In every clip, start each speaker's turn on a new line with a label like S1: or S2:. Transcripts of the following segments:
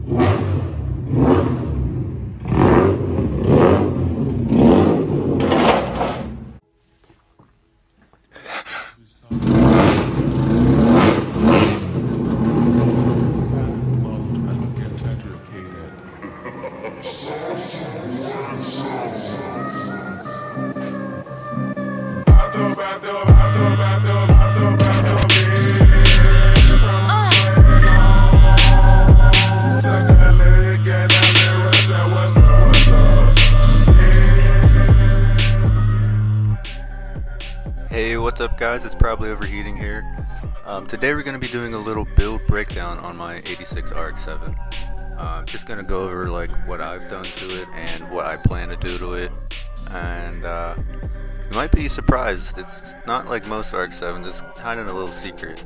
S1: Hey, what's up guys, it's probably Overheating here. Today we're going to be doing a little build breakdown on my 86 RX7. I'm just going to go over like what I've done to it and what I plan to do to it. And you might be surprised, it's not like most RX7s, it's kind of a little secret.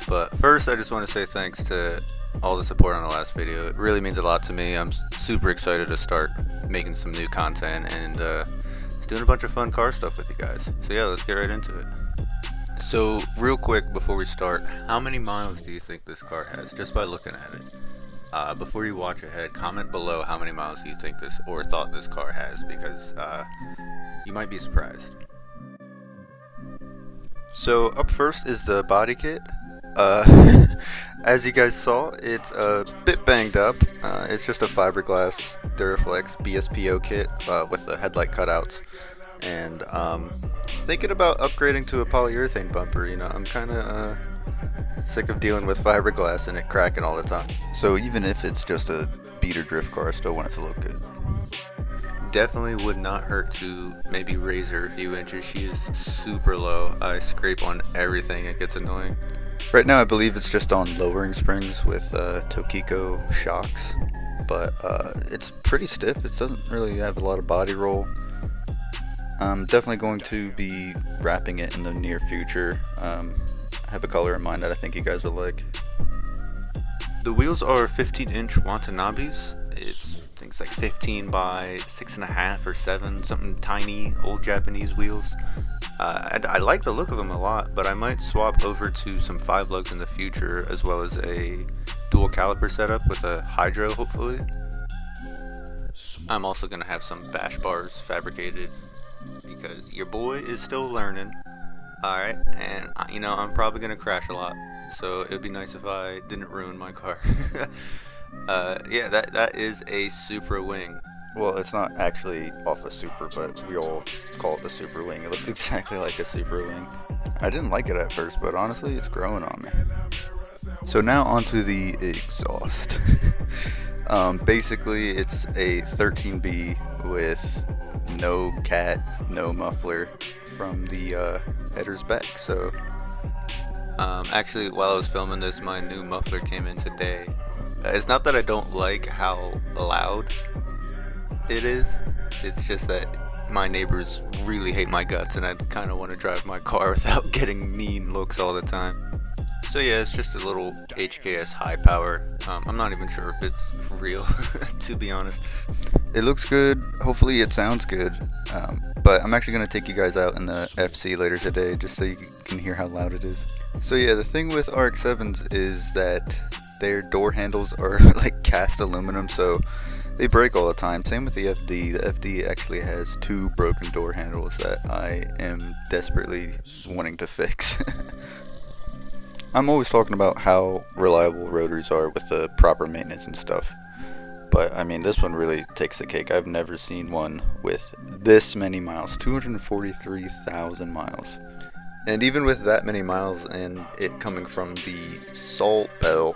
S1: But first I just want to say thanks to all the support on the last video. It really means a lot to me. I'm super excited to start making some new content and doing a bunch of fun car stuff with you guys. So yeah, let's get right into it. So real quick before we start, how many miles do you think this car has just by looking at it? Before you watch ahead, comment below how many miles you think this or thought this car has, because you might be surprised. So up first is the body kit. As you guys saw, it's a bit banged up. It's just a fiberglass Duraflex BSPO kit with the headlight cutouts, and thinking about upgrading to a polyurethane bumper. You know, I'm kind of sick of dealing with fiberglass and it cracking all the time. So even if it's just a beater drift car, I still want it to look good. Definitely would not hurt to maybe raise her a few inches. She is super low. I scrape on everything, it gets annoying. Right now I believe it's just on lowering springs with Tokiko shocks, but it's pretty stiff. It doesn't really have a lot of body roll. I'm definitely going to be wrapping it in the near future. I have a color in mind that I think you guys will like. The wheels are 15-inch Watanabes. I think it's like 15 by 6.5 or 7, something tiny, old Japanese wheels. I like the look of them a lot, but I might swap over to some 5 lugs in the future, as well as a dual caliper setup with a hydro, hopefully. I'm also going to have some bash bars fabricated, because your boy is still learning. Alright, and you know, I'm probably going to crash a lot, so it would be nice if I didn't ruin my car. Yeah, that is a Supra wing. Well, it's not actually off a Supra, but we all call it the Supra wing. It looks exactly like a Supra wing. I didn't like it at first, but honestly, it's growing on me. So now onto the exhaust. Basically, it's a 13B with no cat, no muffler from the headers back. So, actually, while I was filming this, my new muffler came in today. It's not that I don't like how loud it is, it's just that my neighbors really hate my guts and I kind of want to drive my car without getting mean looks all the time. So yeah, it's just a little HKS high power. I'm not even sure if it's real, to be honest. It looks good, hopefully it sounds good, but I'm actually going to take you guys out in the FC later today just so you can hear how loud it is. So yeah, the thing with RX-7s is that their door handles are like cast aluminum, so they break all the time. Same with the FD. The FD actually has 2 broken door handles that I am desperately wanting to fix. I'm always talking about how reliable rotors are with the proper maintenance and stuff, but I mean, this one really takes the cake. I've never seen one with this many miles, 243,000 miles. And even with that many miles and it coming from the salt belt,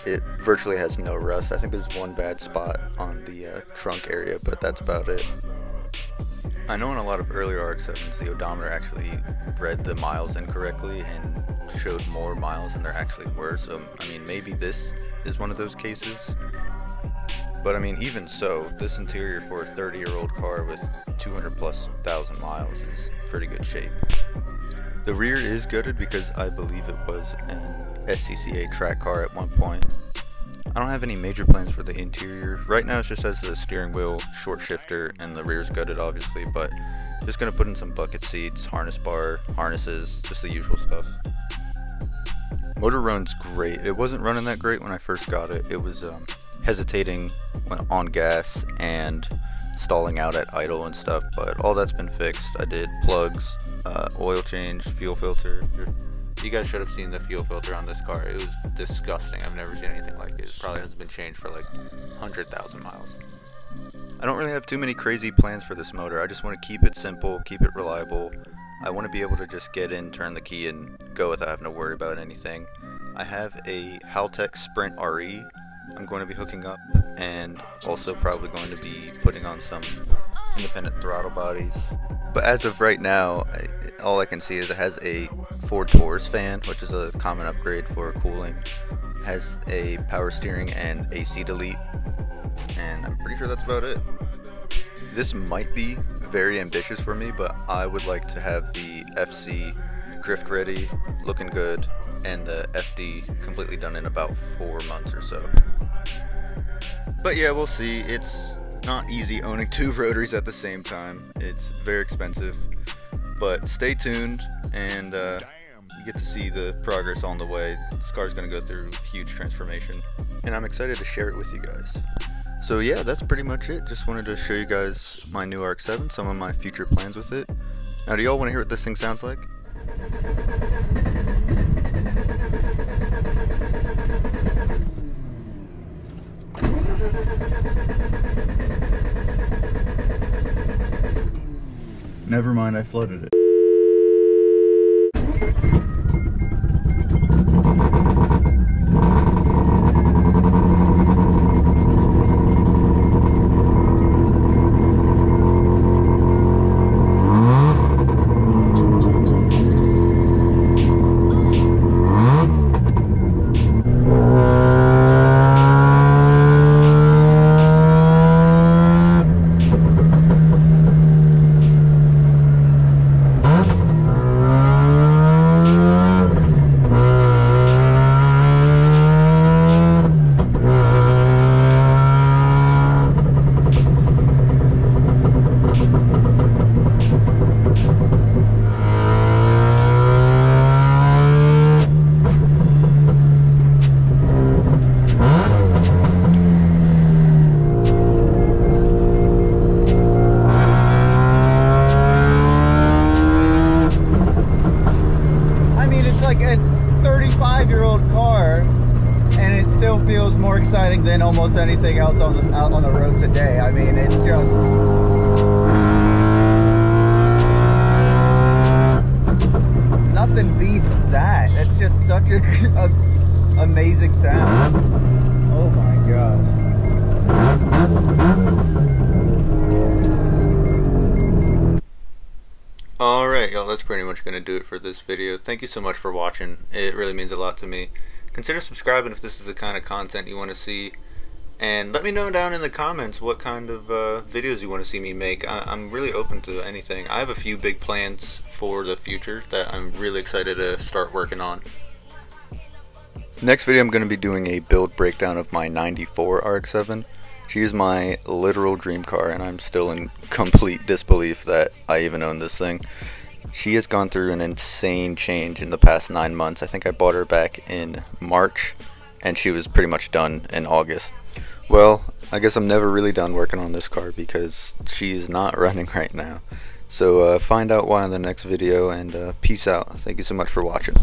S1: it virtually has no rust. I think there's one bad spot on the trunk area, but that's about it. I know in a lot of earlier RX-7s, the odometer actually read the miles incorrectly and showed more miles than there actually were. So, I mean, maybe this is one of those cases. But I mean, even so, this interior for a 30-year-old car with 200,000+ miles is pretty good shape. The rear is gutted because I believe it was an SCCA track car at one point. I don't have any major plans for the interior. Right now it just has the steering wheel, short shifter, and the rear's gutted obviously, but just gonna put in some bucket seats, harness bar, harnesses, just the usual stuff. Motor runs great. It wasn't running that great when I first got it. It was hesitating when on gas and stalling out at idle and stuff, but all that's been fixed. I did plugs, oil change, fuel filter. You guys should have seen the fuel filter on this car. It was disgusting. I've never seen anything like it. It probably hasn't been changed for like 100,000 miles. I don't really have too many crazy plans for this motor. I just want to keep it simple, keep it reliable. I want to be able to just get in, turn the key, and go without having to worry about anything. I have a Haltech Sprint RE I'm going to be hooking up, and also probably going to be putting on some independent throttle bodies. But as of right now, all I can see is it has a Ford Taurus fan, which is a common upgrade for cooling. It has a power steering and AC delete, and I'm pretty sure that's about it. This might be very ambitious for me, but I would like to have the FC drift ready, looking good, and the FD completely done in about 4 months or so. But yeah, we'll see. It's not easy owning 2 rotaries at the same time. It's very expensive, but stay tuned, and you get to see the progress on the way. This car's going to go through a huge transformation, and I'm excited to share it with you guys. So yeah, that's pretty much it. Just wanted to show you guys my new RX-7, some of my future plans with it. Now, do y'all want to hear what this thing sounds like? Never mind, I flooded it. Feels more exciting than almost anything else out on the road today. I mean, it's just nothing beats that. It's just such a amazing sound. Oh my gosh. Alright, y'all, that's pretty much going to do it for this video. Thank you so much for watching. It really means a lot to me. Consider subscribing if this is the kind of content you want to see, and let me know down in the comments what kind of videos you want to see me make. I'm really open to anything. I have a few big plans for the future that I'm really excited to start working on. Next video I'm going to be doing a build breakdown of my 94 RX-7. She is my literal dream car, and I'm still in complete disbelief that I even own this thing. She has gone through an insane change in the past 9 months. I think I bought her back in March, and she was pretty much done in August. Well, I guess I'm never really done working on this car because she's not running right now. So find out why in the next video, and peace out. Thank you so much for watching.